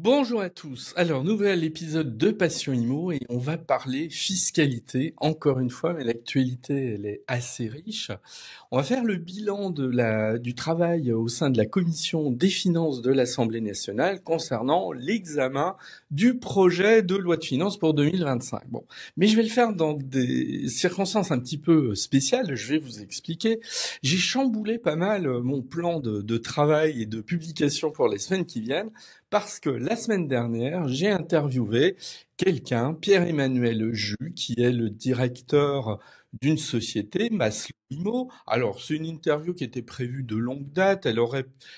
Bonjour à tous. Alors, nouvel épisode de Passion Immo et on va parler fiscalité, encore une fois, mais l'actualité, elle est assez riche. On va faire le bilan du travail au sein de la commission des finances de l'Assemblée nationale concernant l'examen du projet de loi de finances pour 2025. Bon, mais je vais le faire dans des circonstances un petit peu spéciales, je vais vous expliquer. J'ai chamboulé pas mal mon plan de travail et de publication pour les semaines qui viennent, parce que la semaine dernière, j'ai interviewé quelqu'un, Pierre-Emmanuel Jus, qui est le directeur d'une société, Maslow Immo. Alors, c'est une interview qui était prévue de longue date.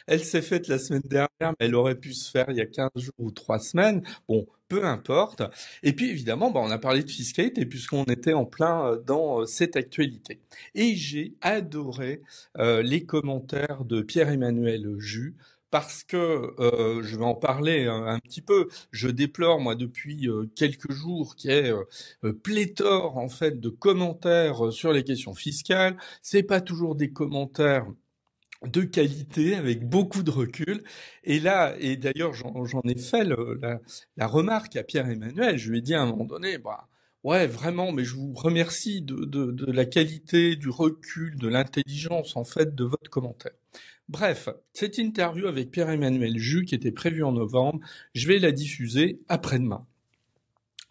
Elle s'est faite la semaine dernière, mais elle aurait pu se faire il y a 15 jours ou 3 semaines. Bon, peu importe. Et puis, évidemment, on a parlé de fiscalité puisqu'on était en plein dans cette actualité. Et j'ai adoré les commentaires de Pierre-Emmanuel Jus, parce que je vais en parler un petit peu. Je déplore moi depuis quelques jours qu'il y ait pléthore en fait de commentaires sur les questions fiscales. C'est pas toujours des commentaires de qualité avec beaucoup de recul. Et là, et d'ailleurs j'en ai fait la remarque à Pierre-Emmanuel. Je lui ai dit à un moment donné, ouais, vraiment, mais je vous remercie de la qualité, du recul, de l'intelligence en fait de votre commentaire. Bref, cette interview avec Pierre-Emmanuel Jus qui était prévue en novembre, je vais la diffuser après-demain.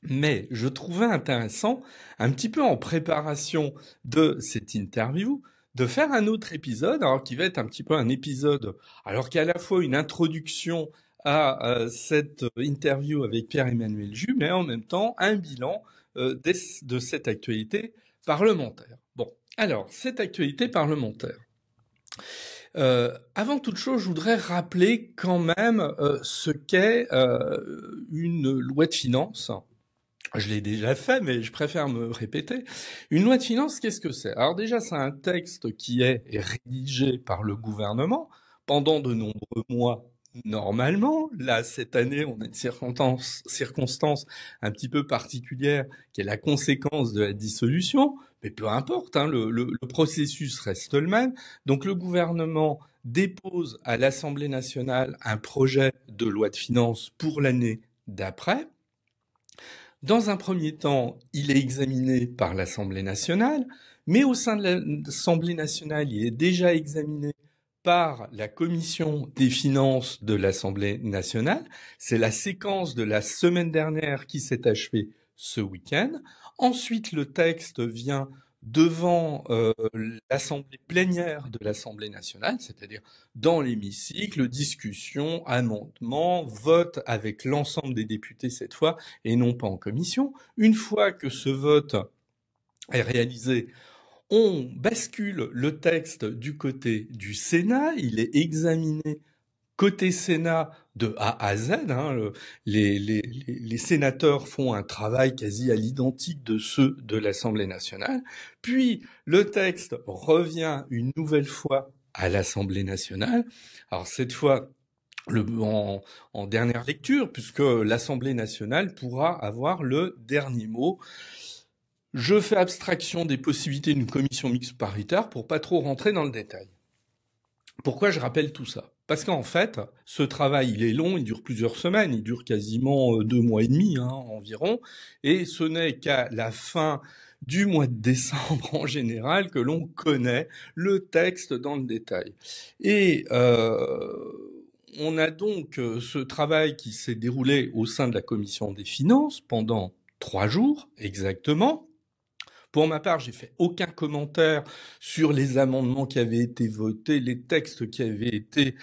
Mais je trouvais intéressant, un petit peu en préparation de cette interview, de faire un autre épisode, alors qui va être un petit peu un épisode, alors qu'il y a à la fois une introduction à cette interview avec Pierre-Emmanuel Jus, mais en même temps un bilan de cette actualité parlementaire. Bon, alors, cette actualité parlementaire. Avant toute chose, je voudrais rappeler quand même ce qu'est une loi de finances. Je l'ai déjà fait, mais je préfère me répéter. Une loi de finances, qu'est-ce que c'est? Alors déjà, c'est un texte qui est rédigé par le gouvernement pendant de nombreux mois. Normalement, là, cette année, on a une circonstance un petit peu particulière qui est la conséquence de la dissolution, mais peu importe, hein, le processus reste le même. Donc le gouvernement dépose à l'Assemblée nationale un projet de loi de finances pour l'année d'après. Dans un premier temps, il est examiné par l'Assemblée nationale, mais au sein de l'Assemblée nationale, il est déjà examiné par la commission des finances de l'Assemblée nationale. C'est la séquence de la semaine dernière qui s'est achevée ce week-end. Ensuite, le texte vient devant l'assemblée plénière de l'Assemblée nationale, c'est-à-dire dans l'hémicycle, discussion, amendement, vote avec l'ensemble des députés cette fois, et non pas en commission. Une fois que ce vote est réalisé, on bascule le texte du côté du Sénat, il est examiné côté Sénat de A à Z, hein, les sénateurs font un travail quasi à l'identique de ceux de l'Assemblée nationale, puis le texte revient une nouvelle fois à l'Assemblée nationale, alors cette fois en dernière lecture, puisque l'Assemblée nationale pourra avoir le dernier mot. Je fais abstraction des possibilités d'une commission mixte paritaire pour pas trop rentrer dans le détail. Pourquoi je rappelle tout ça? Parce qu'en fait, ce travail, il est long, il dure plusieurs semaines, il dure quasiment 2 mois et demi environ, et ce n'est qu'à la fin du mois de décembre en général que l'on connaît le texte dans le détail. Et on a donc ce travail qui s'est déroulé au sein de la commission des finances pendant 3 jours exactement. Pour ma part, j'ai fait aucun commentaire sur les amendements qui avaient été votés, les textes qui avaient été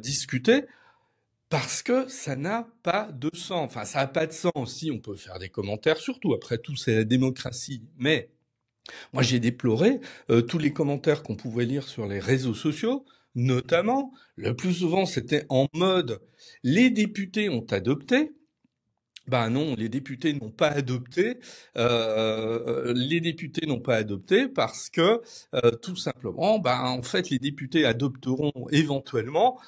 discutés, parce que ça n'a pas de sens. Enfin, ça n'a pas de sens. Si, on peut faire des commentaires, surtout. Après tout, c'est la démocratie. Mais moi, j'ai déploré tous les commentaires qu'on pouvait lire sur les réseaux sociaux, notamment, le plus souvent, c'était en mode « les députés ont adopté ». Ben non, les députés n'ont pas adopté. Les députés n'ont pas adopté parce que tout simplement, en fait, les députés adopteront éventuellement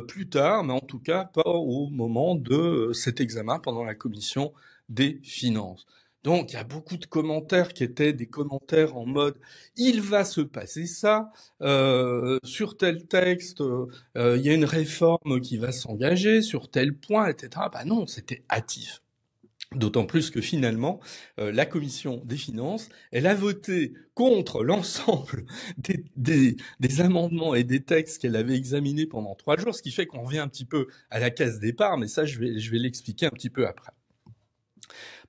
plus tard, mais en tout cas pas au moment de cet examen pendant la commission des finances. Donc, il y a beaucoup de commentaires qui étaient des commentaires en mode il va se passer ça sur tel texte, il y a une réforme qui va s'engager sur tel point, etc. Bah non, c'était hâtif. D'autant plus que finalement, la commission des finances, elle a voté contre l'ensemble des amendements et des textes qu'elle avait examinés pendant 3 jours, ce qui fait qu'on revient un petit peu à la case départ, mais ça, je vais l'expliquer un petit peu après.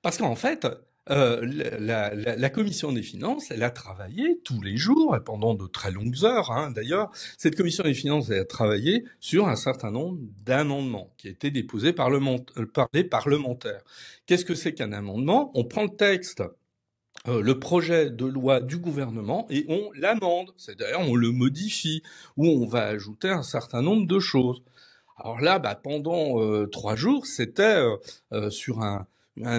Parce qu'en fait, la commission des finances, elle a travaillé tous les jours, et pendant de très longues heures, hein, d'ailleurs. Cette commission des finances, elle a travaillé sur un certain nombre d'amendements qui étaient déposés par les parlementaires. Qu'est-ce que c'est qu'un amendement? On prend le texte, le projet de loi du gouvernement, et on l'amende. C'est-à-dire, on le modifie, ou on va ajouter un certain nombre de choses. Alors là, pendant 3 jours, c'était sur un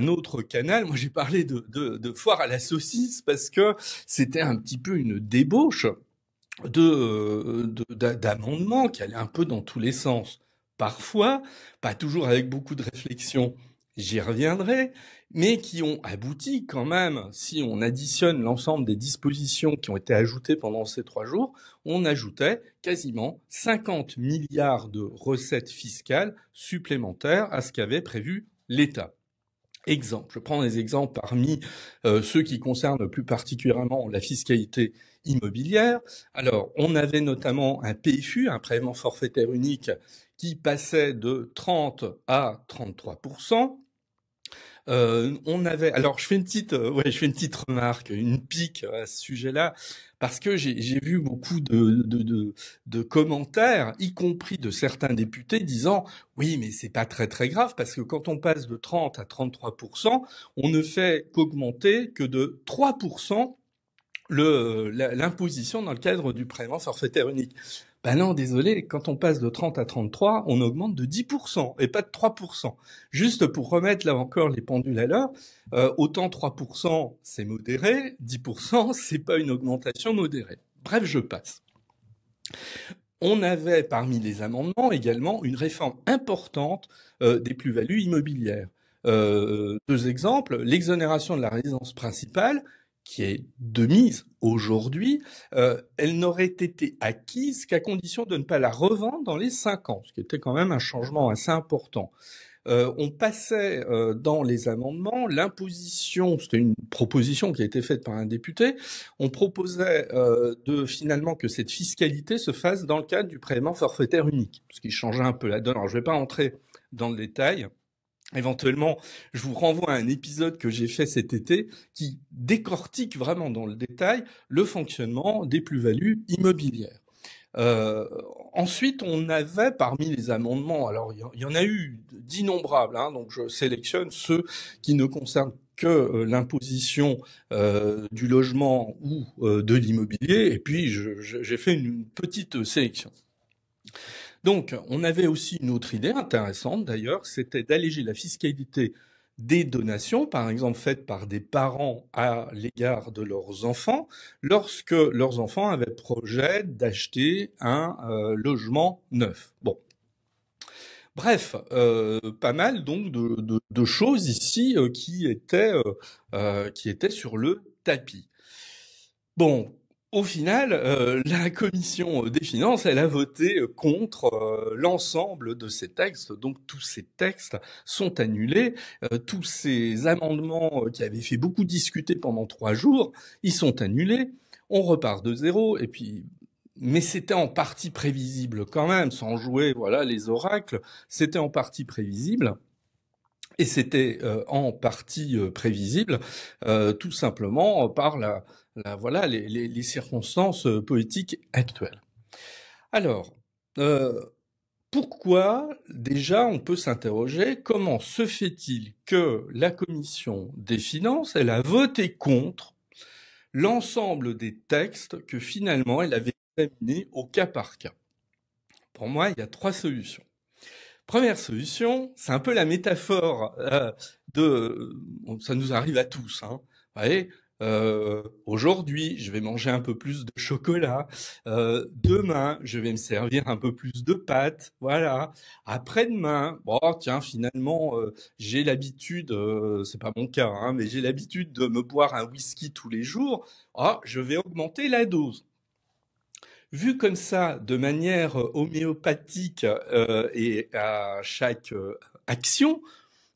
autre canal. Moi, j'ai parlé de foire à la saucisse parce que c'était un petit peu une débauche d'amendements qui allaient un peu dans tous les sens. Parfois, pas toujours avec beaucoup de réflexion, j'y reviendrai, mais qui ont abouti quand même, si on additionne l'ensemble des dispositions qui ont été ajoutées pendant ces 3 jours, on ajoutait quasiment 50 milliards de recettes fiscales supplémentaires à ce qu'avait prévu l'État. Exemple, je prends des exemples parmi ceux qui concernent plus particulièrement la fiscalité immobilière. Alors, on avait notamment un PFU, un prélèvement forfaitaire unique, qui passait de 30 à 33%. On avait, alors je fais une petite remarque, une pique à ce sujet-là, parce que j'ai vu beaucoup de commentaires, y compris de certains députés, disant oui, mais c'est pas très très grave, parce que quand on passe de 30 à 33%, on ne fait qu'augmenter que de 3% l'imposition dans le cadre du prélèvement forfaitaire unique. Ben non, désolé, quand on passe de 30 à 33, on augmente de 10% et pas de 3%. Juste pour remettre là encore les pendules à l'heure, autant 3% c'est modéré, 10% c'est pas une augmentation modérée. Bref, je passe. On avait parmi les amendements également une réforme importante des plus-values immobilières. 2 exemples, l'exonération de la résidence principale, qui est de mise aujourd'hui, elle n'aurait été acquise qu'à condition de ne pas la revendre dans les 5 ans, ce qui était quand même un changement assez important. On passait dans les amendements l'imposition, c'était une proposition qui a été faite par un député, on proposait finalement que cette fiscalité se fasse dans le cadre du prélèvement forfaitaire unique, ce qui changeait un peu la donne. Alors je ne vais pas entrer dans le détail. Éventuellement, je vous renvoie à un épisode que j'ai fait cet été qui décortique vraiment dans le détail le fonctionnement des plus-values immobilières. Ensuite, on avait parmi les amendements, alors il y en a eu d'innombrables, hein, donc je sélectionne ceux qui ne concernent que l'imposition du logement ou de l'immobilier, et puis j'ai fait une petite sélection. Donc, on avait aussi une autre idée intéressante d'ailleurs, c'était d'alléger la fiscalité des donations, par exemple faites par des parents à l'égard de leurs enfants, lorsque leurs enfants avaient projet d'acheter un logement neuf. Bon. Bref, pas mal donc de choses ici qui étaient sur le tapis. Bon, au final, la commission des finances, elle a voté contre l'ensemble de ces textes. Donc tous ces textes sont annulés. Tous ces amendements qui avaient fait beaucoup discuter pendant 3 jours, ils sont annulés. On repart de zéro. Et puis, mais c'était en partie prévisible quand même, sans jouer voilà les oracles. C'était en partie prévisible. Et c'était en partie prévisible, tout simplement par voilà les circonstances politiques actuelles. Alors, pourquoi déjà on peut s'interroger comment se fait-il que la commission des finances elle a voté contre l'ensemble des textes que finalement elle avait examinés au cas par cas? Pour moi, il y a 3 solutions. Première solution, c'est un peu la métaphore ça nous arrive à tous. Hein. Vous voyez, Aujourd'hui, je vais manger un peu plus de chocolat. Demain, je vais me servir un peu plus de pâtes. Voilà. Après-demain, bon, tiens, finalement, j'ai l'habitude, c'est pas mon cas, hein, mais j'ai l'habitude de me boire un whisky tous les jours. Ah, je vais augmenter la dose. Vu comme ça, de manière homéopathique et à chaque action,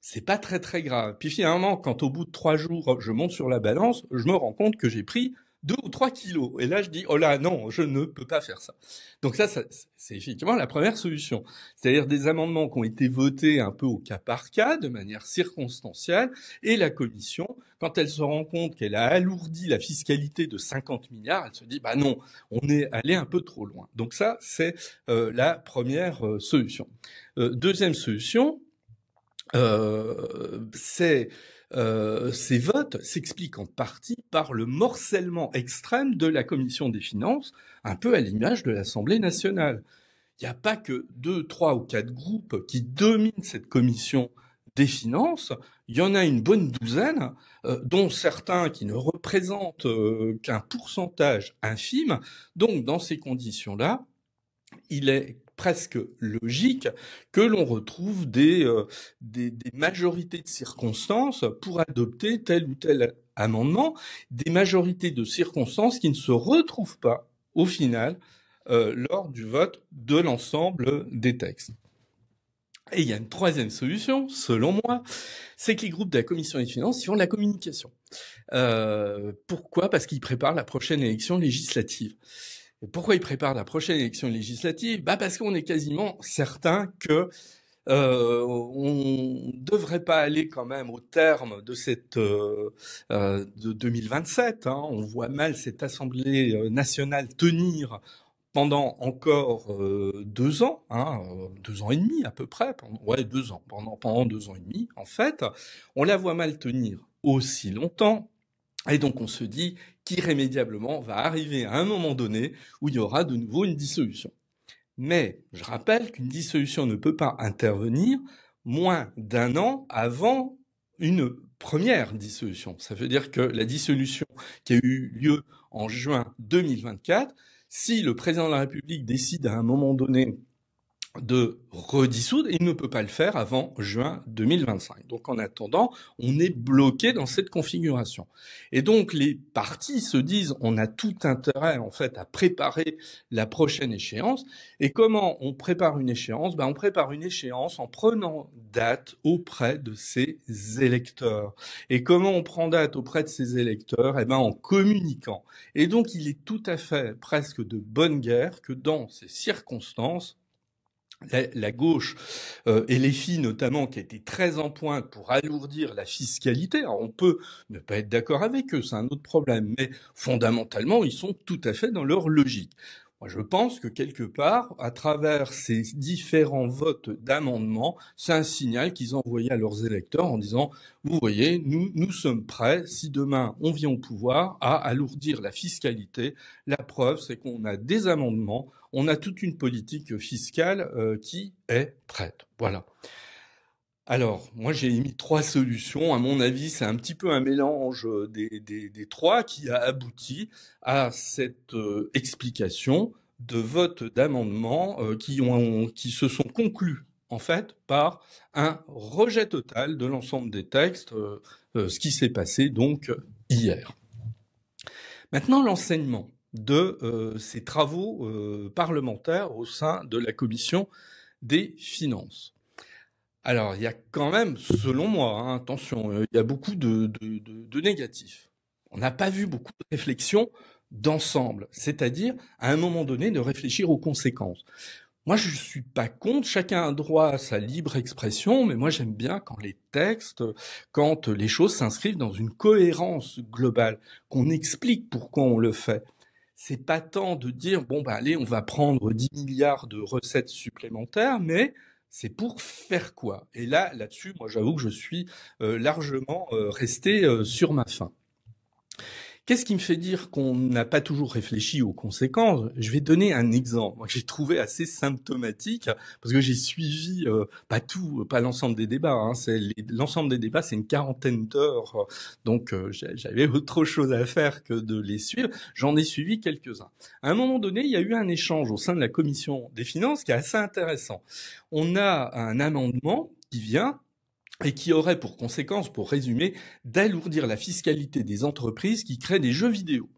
c'est pas très très grave. Puis finalement, quand au bout de 3 jours, je monte sur la balance, je me rends compte que j'ai pris 2 ou 3 kilos. Et là, je dis, oh là, non, je ne peux pas faire ça. Donc ça c'est effectivement la première solution. C'est-à-dire des amendements qui ont été votés un peu au cas par cas, de manière circonstancielle, et la commission, quand elle se rend compte qu'elle a alourdi la fiscalité de 50 milliards, elle se dit, bah non, on est allé un peu trop loin. Donc ça, c'est la première solution. Deuxième solution, ces votes s'expliquent en partie par le morcellement extrême de la commission des finances, un peu à l'image de l'Assemblée nationale. Il n'y a pas que 2, 3 ou 4 groupes qui dominent cette commission des finances, il y en a une bonne douzaine, dont certains qui ne représentent qu'un pourcentage infime. Donc dans ces conditions-là, il est presque logique que l'on retrouve des majorités de circonstances pour adopter tel ou tel amendement, des majorités de circonstances qui ne se retrouvent pas au final lors du vote de l'ensemble des textes. Et il y a une troisième solution, selon moi, c'est que les groupes de la Commission des finances ils font de la communication. Pourquoi ? Parce qu'ils préparent la prochaine élection législative. Et pourquoi ils préparent la prochaine élection législative ? Parce qu'on est quasiment certain que on devrait pas aller quand même au terme de cette de 2027. Hein. On voit mal cette Assemblée nationale tenir pendant encore 2 ans, 2 ans et demi à peu près, 2 ans, pendant 2 ans et demi en fait, on la voit mal tenir aussi longtemps. Et donc on se dit qu'irrémédiablement va arriver à un moment donné où il y aura de nouveau une dissolution. Mais je rappelle qu'une dissolution ne peut pas intervenir moins d'1 an avant une première dissolution. Ça veut dire que la dissolution qui a eu lieu en juin 2024, si le président de la République décide à un moment donné de redissoudre, il ne peut pas le faire avant juin 2025. Donc en attendant, on est bloqué dans cette configuration. Et donc les partis se disent on a tout intérêt en fait à préparer la prochaine échéance. Et comment on prépare une échéance ? On prépare une échéance en prenant date auprès de ses électeurs. Et comment on prend date auprès de ses électeurs ? En communiquant. Et donc il est tout à fait presque de bonne guerre que dans ces circonstances, la gauche et les filles notamment qui étaient très en pointe pour alourdir la fiscalité. Alors on peut ne pas être d'accord avec eux, c'est un autre problème, mais fondamentalement ils sont tout à fait dans leur logique. Moi je pense que quelque part, à travers ces différents votes d'amendements, c'est un signal qu'ils envoyaient à leurs électeurs en disant vous voyez, nous sommes prêts, si demain on vient au pouvoir, à alourdir la fiscalité. La preuve c'est qu'on a des amendements, on a toute une politique fiscale qui est prête. Voilà. Alors, moi j'ai émis 3 solutions. À mon avis, c'est un petit peu un mélange des 3 qui a abouti à cette explication de vote d'amendements qui se sont conclus en fait par un rejet total de l'ensemble des textes, ce qui s'est passé donc hier. Maintenant, l'enseignement de ces travaux parlementaires au sein de la commission des finances. Alors, il y a quand même, selon moi, attention, il y a beaucoup de négatifs. On n'a pas vu beaucoup de réflexion d'ensemble, c'est-à-dire, à un moment donné, de réfléchir aux conséquences. Moi, je suis pas contre, chacun a droit à sa libre expression, mais moi j'aime bien quand les textes, quand les choses s'inscrivent dans une cohérence globale, qu'on explique pourquoi on le fait. C'est pas tant de dire, allez, on va prendre 10 milliards de recettes supplémentaires, mais c'est pour faire quoi? Et là-dessus, moi j'avoue que je suis largement resté sur ma faim. Qu'est-ce qui me fait dire qu'on n'a pas toujours réfléchi aux conséquences? Je vais donner un exemple, moi, que j'ai trouvé assez symptomatique, parce que j'ai suivi pas l'ensemble des débats. Hein, l'ensemble des débats, c'est une quarantaine d'heures, donc j'avais autre chose à faire que de les suivre. J'en ai suivi quelques-uns. À un moment donné, il y a eu un échange au sein de la commission des finances qui est assez intéressant. On a un amendement qui vient et qui aurait pour conséquence, pour résumer, d'alourdir la fiscalité des entreprises qui créent des jeux vidéo.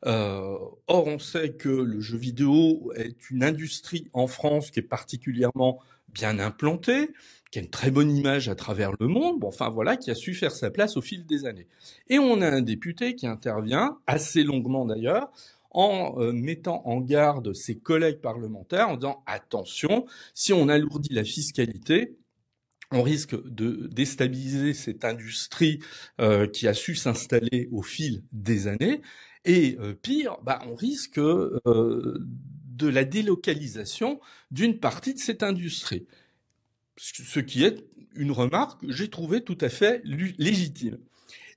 Or, on sait que le jeu vidéo est une industrie en France qui est particulièrement bien implantée, qui a une très bonne image à travers le monde, bon, enfin voilà, qui a su faire sa place au fil des années. Et on a un député qui intervient, assez longuement d'ailleurs, en mettant en garde ses collègues parlementaires, en disant « Attention, si on alourdit la fiscalité, on risque de déstabiliser cette industrie qui a su s'installer au fil des années, et pire, on risque de la délocalisation d'une partie de cette industrie. » Ce qui est une remarque que j'ai trouvée tout à fait légitime.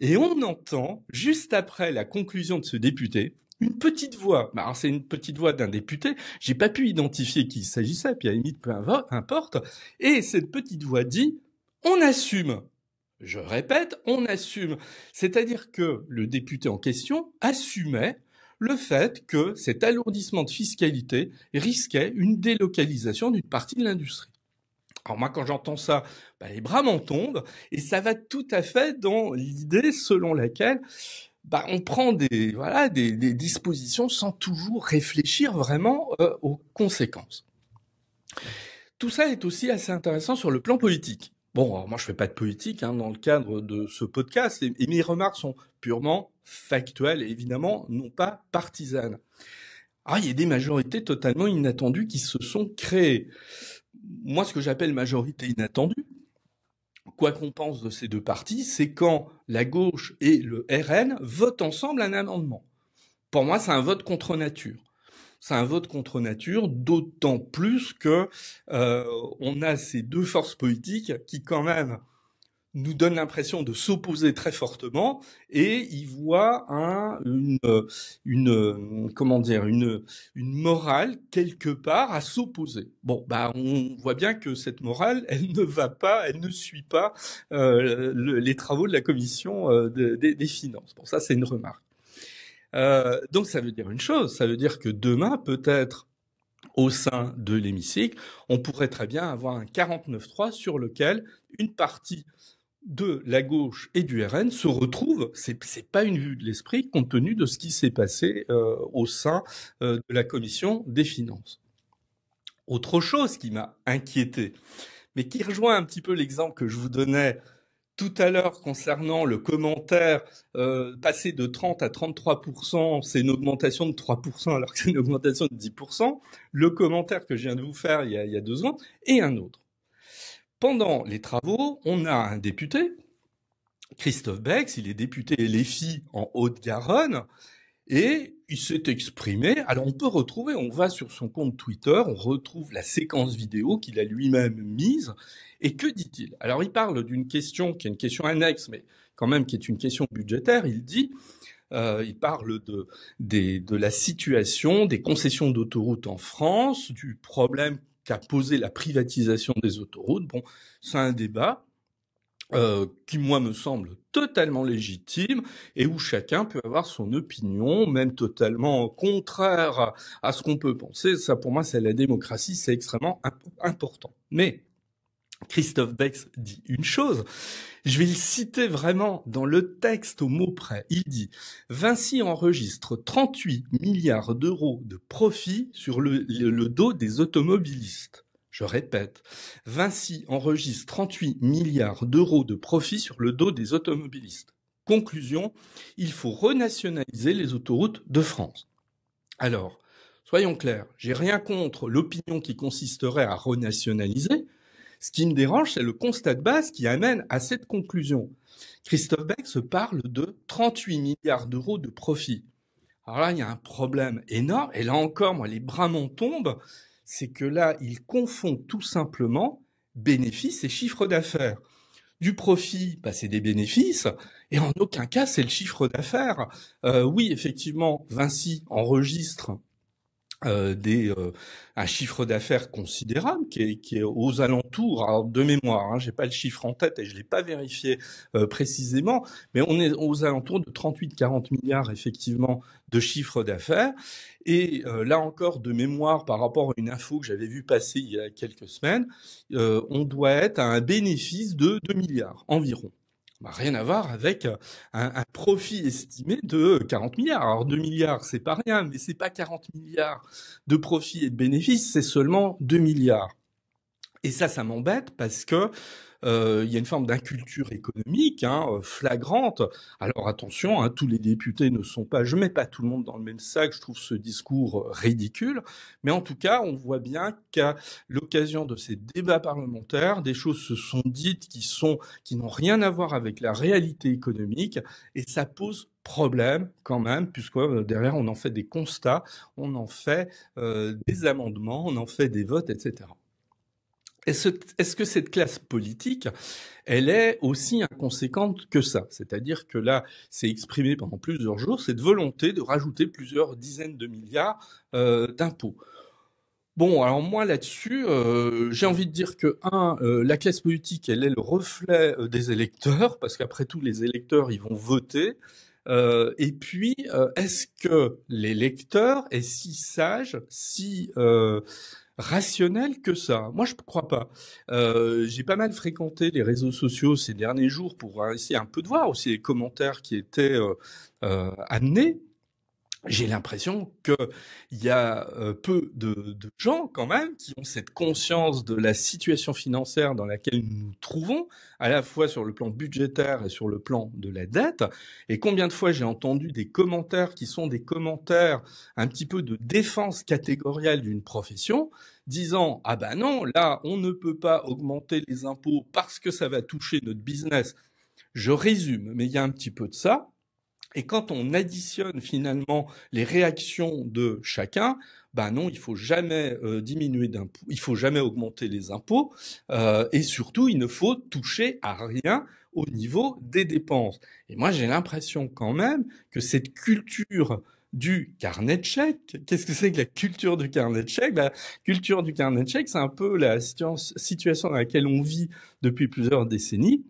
Et on entend, juste après la conclusion de ce député, une petite voix. Alors c'est une petite voix d'un député. J'ai pas pu identifier qui il s'agissait, puis à la limite, peu importe. Et cette petite voix dit « On assume ». Je répète, on assume. C'est-à-dire que le député en question assumait le fait que cet alourdissement de fiscalité risquait une délocalisation d'une partie de l'industrie. Alors moi, quand j'entends ça, les bras m'en tombent, et ça va tout à fait dans l'idée selon laquelle on prend des dispositions sans toujours réfléchir vraiment aux conséquences. Tout ça est aussi assez intéressant sur le plan politique. Bon, alors moi je fais pas de politique dans le cadre de ce podcast, et mes remarques sont purement factuelles et évidemment non pas partisanes. Alors il y a des majorités totalement inattendues qui se sont créées. Moi, ce que j'appelle majorité inattendue, quoi qu'on pense de ces deux partis, c'est quand la gauche et le RN votent ensemble un amendement. Pour moi, c'est un vote contre nature. C'est un vote contre nature, d'autant plus que on a ces deux forces politiques qui, quand même, nous donnent l'impression de s'opposer très fortement, et ils voient une morale quelque part à s'opposer. Bon, on voit bien que cette morale, elle ne suit pas les travaux de la commission des finances. Bon, ça c'est une remarque. Donc ça veut dire une chose, ça veut dire que demain, peut-être, au sein de l'hémicycle, on pourrait très bien avoir un 49.3 sur lequel une partie de la gauche et du RN se retrouvent. C'est pas une vue de l'esprit compte tenu de ce qui s'est passé au sein de la commission des finances. Autre chose qui m'a inquiété, mais qui rejoint un petit peu l'exemple que je vous donnais tout à l'heure concernant le commentaire passer de 30 à 33%, c'est une augmentation de 3% alors que c'est une augmentation de 10%, le commentaire que je viens de vous faire il y a 2 ans, et un autre. Pendant les travaux, on a un député, Christophe Bex, il est député LFI en Haute-Garonne, et il s'est exprimé. Alors on va sur son compte Twitter, on retrouve la séquence vidéo qu'il a lui-même mise, et que dit-il? Alors il parle d'une question qui est une question annexe, mais quand même qui est une question budgétaire. Il dit, il parle de la situation des concessions d'autoroutes en France, du problème qu'a posé la privatisation des autoroutes. Bon, c'est un débat qui, moi, me semble totalement légitime et où chacun peut avoir son opinion, même totalement contraire à ce qu'on peut penser. Ça, pour moi, c'est la démocratie, c'est extrêmement important. Mais Christophe Bex dit une chose, je vais le citer vraiment dans le texte au mot près. Il dit « Vinci enregistre 38 milliards d'euros de profit sur le dos des automobilistes ». Je répète, Vinci enregistre 38 milliards d'euros de profit sur le dos des automobilistes. Conclusion, il faut renationaliser les autoroutes de France. Alors, soyons clairs, j'ai rien contre l'opinion qui consisterait à renationaliser. Ce qui me dérange, c'est le constat de base qui amène à cette conclusion. Christophe Bex parle de 38 milliards d'euros de profit. Alors là, il y a un problème énorme, et là encore, moi, les bras m'en tombent, c'est que là, il confond tout simplement bénéfices et chiffre d'affaires. Du profit, bah, c'est des bénéfices, et en aucun cas c'est le chiffre d'affaires. Oui, effectivement, Vinci enregistre un chiffre d'affaires considérable qui est aux alentours, alors de mémoire, hein, j'ai pas le chiffre en tête et je l'ai pas vérifié précisément, mais on est aux alentours de 38-40 milliards effectivement de chiffre d'affaires. Et là encore, de mémoire, par rapport à une info que j'avais vue passer il y a quelques semaines, on doit être à un bénéfice de 2 milliards environ. Bah, rien à voir avec un profit estimé de 40 milliards. Alors 2 milliards, c'est pas rien, mais c'est pas 40 milliards de profit et de bénéfices, c'est seulement 2 milliards. Et ça m'embête parce que il y a une forme d'inculture économique flagrante. Alors attention, tous les députés ne sont pas, je mets pas tout le monde dans le même sac, je trouve ce discours ridicule, mais en tout cas, on voit bien qu'à l'occasion de ces débats parlementaires, des choses se sont dites qui n'ont rien à voir avec la réalité économique, et ça pose problème quand même, puisque derrière on en fait des constats, on en fait des amendements, on en fait des votes, etc. Est-ce que cette classe politique, elle est aussi inconséquente que ça? C'est-à-dire que là, c'est exprimé pendant plusieurs jours cette volonté de rajouter plusieurs dizaines de milliards d'impôts. Bon, alors moi là-dessus, j'ai envie de dire que la classe politique, elle est le reflet des électeurs, parce qu'après tout, les électeurs, ils vont voter. Et puis, est-ce que l'électeur est si sage, si rationnel que ça? Moi, je ne crois pas. J'ai pas mal fréquenté les réseaux sociaux ces derniers jours pour essayer un peu de voir aussi les commentaires qui étaient amenés. J'ai l'impression qu'il y a peu de gens quand même qui ont cette conscience de la situation financière dans laquelle nous nous trouvons, à la fois sur le plan budgétaire et sur le plan de la dette. Et combien de fois j'ai entendu des commentaires qui sont des commentaires un petit peu de défense catégorielle d'une profession, disant ah ben non, là on ne peut pas augmenter les impôts parce que ça va toucher notre business. Je résume, mais il y a un petit peu de ça. Et quand on additionne finalement les réactions de chacun, ben non, il faut jamais diminuer d'impôts, il faut jamais augmenter les impôts, et surtout, il ne faut toucher à rien au niveau des dépenses. Et moi, j'ai l'impression quand même que cette culture du carnet de chèques, qu'est-ce que c'est que la culture du carnet de chèques? La culture du carnet de chèques, c'est un peu la situation dans laquelle on vit depuis plusieurs décennies.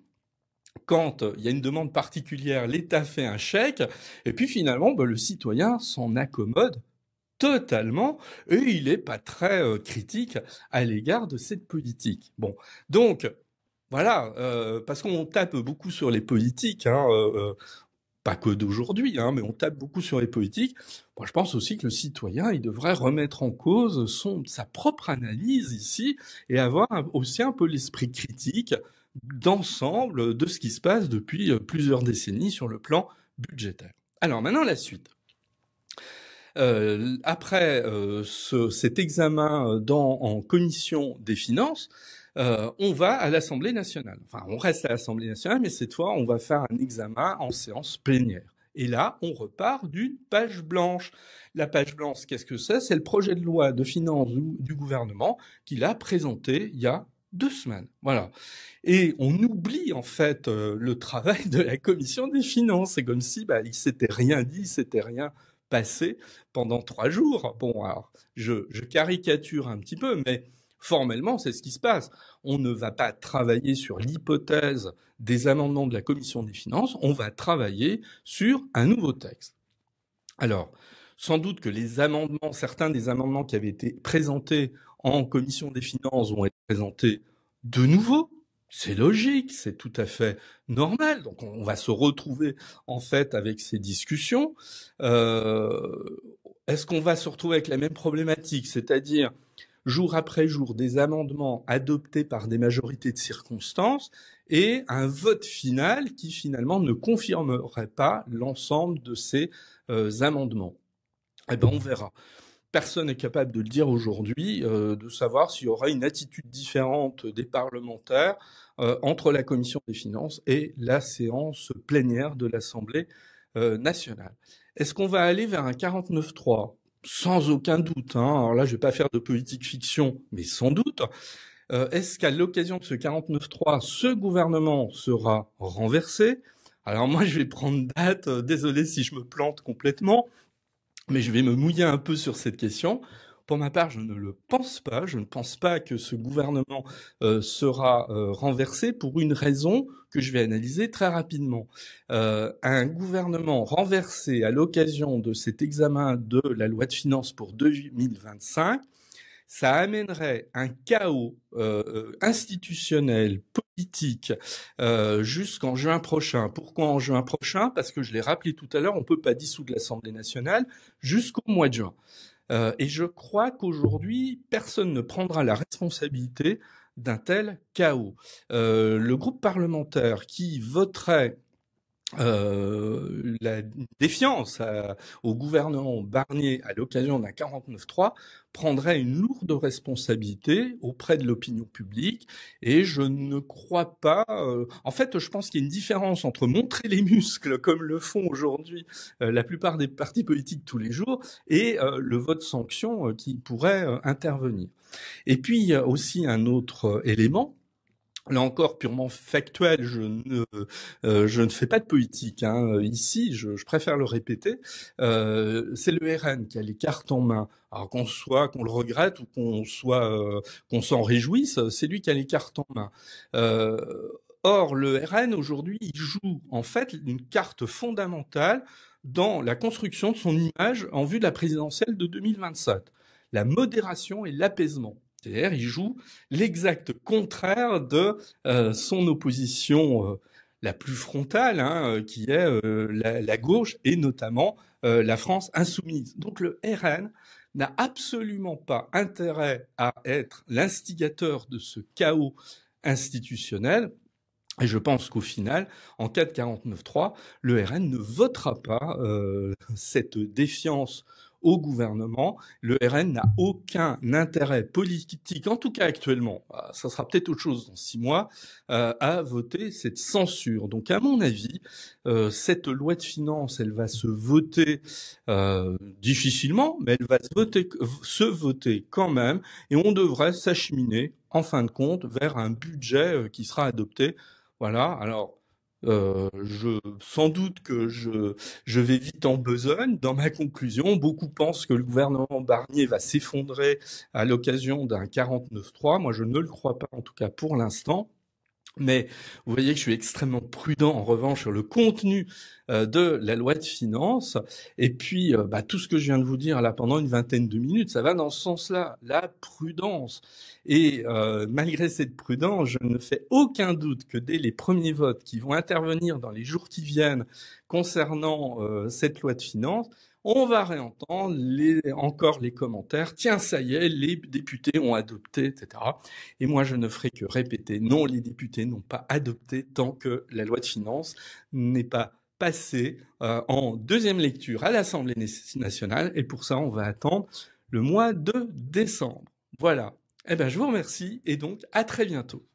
Quand il y a une demande particulière, l'État fait un chèque, et puis finalement, le citoyen s'en accommode totalement, et il n'est pas très critique à l'égard de cette politique. Bon, donc voilà, parce qu'on tape beaucoup sur les politiques, pas que d'aujourd'hui, mais on tape beaucoup sur les politiques. Moi, je pense aussi que le citoyen, il devrait remettre en cause sa propre analyse ici et avoir aussi un peu l'esprit critique d'ensemble de ce qui se passe depuis plusieurs décennies sur le plan budgétaire. Alors maintenant, la suite. Après cet examen en commission des finances, on va à l'Assemblée nationale. Enfin, on reste à l'Assemblée nationale, mais cette fois, on va faire un examen en séance plénière. Et là, on repart d'une page blanche. La page blanche, qu'est-ce que c'est? C'est le projet de loi de finances du gouvernement qu'il a présenté il y a 2 semaines. Voilà. Et on oublie en fait le travail de la commission des finances. C'est comme si il s'était rien dit, il s'était rien passé pendant 3 jours. Bon, alors, je caricature un petit peu, mais formellement, c'est ce qui se passe. On ne va pas travailler sur l'hypothèse des amendements de la commission des finances, on va travailler sur un nouveau texte. Alors, sans doute que certains des amendements qui avaient été présentés en commission des finances vont être présentés de nouveau. C'est logique, c'est tout à fait normal. Donc on va se retrouver en fait avec ces discussions. Est-ce qu'on va se retrouver avec la même problématique, c'est-à-dire jour après jour des amendements adoptés par des majorités de circonstances et un vote final qui finalement ne confirmerait pas l'ensemble de ces amendements? Eh ben on verra. Personne n'est capable de le dire aujourd'hui, de savoir s'il y aura une attitude différente des parlementaires entre la commission des finances et la séance plénière de l'Assemblée nationale. Est-ce qu'on va aller vers un 49.3? Sans aucun doute. Alors là, je vais pas faire de politique fiction, mais sans doute. Est-ce qu'à l'occasion de ce 49.3, ce gouvernement sera renversé? Alors moi, je vais prendre date, désolé si je me plante complètement, mais je vais me mouiller un peu sur cette question. Pour ma part, je ne le pense pas. Je ne pense pas que ce gouvernement sera renversé pour une raison que je vais analyser très rapidement. Un gouvernement renversé à l'occasion de cet examen de la loi de finances pour 2025, ça amènerait un chaos institutionnel, politique, jusqu'en juin prochain. Pourquoi en juin prochain? Parce que je l'ai rappelé tout à l'heure, on ne peut pas dissoudre l'Assemblée nationale jusqu'au mois de juin. Et je crois qu'aujourd'hui, personne ne prendra la responsabilité d'un tel chaos. Le groupe parlementaire qui voterait la défiance au gouvernement Barnier à l'occasion d'un 49.3 prendrait une lourde responsabilité auprès de l'opinion publique, et je ne crois pas... en fait, je pense qu'il y a une différence entre montrer les muscles comme le font aujourd'hui la plupart des partis politiques tous les jours et le vote sanction qui pourrait intervenir. Et puis, il y a aussi un autre élément. Là encore, purement factuel, je ne fais pas de politique. Ici, je préfère le répéter. C'est le RN qui a les cartes en main. Alors qu'on le regrette ou qu'on s'en réjouisse, c'est lui qui a les cartes en main. Or, le RN aujourd'hui, il joue en fait une carte fondamentale dans la construction de son image en vue de la présidentielle de 2027. La modération et l'apaisement. C'est-à-dire, il joue l'exact contraire de son opposition la plus frontale, qui est la gauche et notamment la France insoumise. Donc le RN n'a absolument pas intérêt à être l'instigateur de ce chaos institutionnel. Et je pense qu'au final, en cas de 49.3, le RN ne votera pas cette défiance au gouvernement. Le RN n'a aucun intérêt politique, en tout cas actuellement, ça sera peut-être autre chose dans 6 mois, à voter cette censure. Donc à mon avis, cette loi de finances, elle va se voter difficilement, mais elle va se voter quand même, et on devrait s'acheminer, en fin de compte, vers un budget qui sera adopté. Voilà, alors sans doute que je vais vite en besogne dans ma conclusion. Beaucoup pensent que le gouvernement Barnier va s'effondrer à l'occasion d'un 49.3. Moi, je ne le crois pas, en tout cas pour l'instant. Mais vous voyez que je suis extrêmement prudent en revanche sur le contenu de la loi de finances. Et puis, tout ce que je viens de vous dire là pendant une vingtaine de minutes, ça va dans ce sens-là, la prudence. Et malgré cette prudence, je ne fais aucun doute que dès les premiers votes qui vont intervenir dans les jours qui viennent concernant cette loi de finances, on va réentendre encore les commentaires. Tiens, ça y est, les députés ont adopté, etc. Et moi, je ne ferai que répéter, non, les députés n'ont pas adopté tant que la loi de finances n'est pas passée en deuxième lecture à l'Assemblée nationale. Et pour ça, on va attendre le mois de décembre. Voilà. Eh ben, je vous remercie et donc à très bientôt.